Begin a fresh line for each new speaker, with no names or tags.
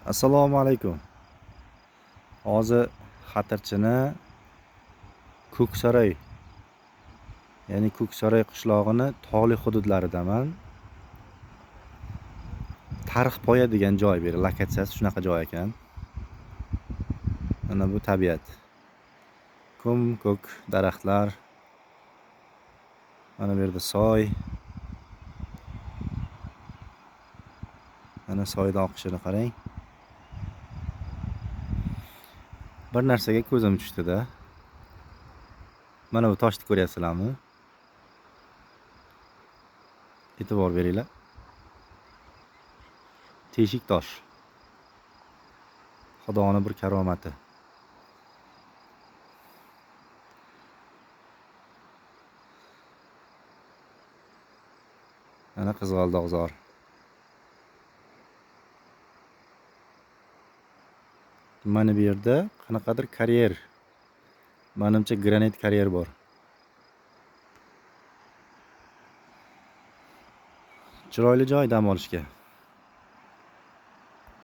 Assalomu alaykum. Hozir Xatirchini Ko'ksaroy, ya'ni Ko'ksaroy qishlog'ini tog'li hududlaridaman. Tarixpoya degan joy, bu lokatsiyasi shunaqa joy ekan. Mana bu tabiat. Ko'k daraxtlar. Mana bu yerda soy. Mana soyda oqishini qarang. Bir narsaga ko'zim tushdi-da. Mana bu toshni ko'ryapsizlarmi? E'tibor beringlar. Teshik tosh. Xudoning bir karomati. Mana qizg'aldoqzor. Mana bu yerda qanaqadir karyer. Menimcha granit karyer bor. Chiroyli joy dam olishga.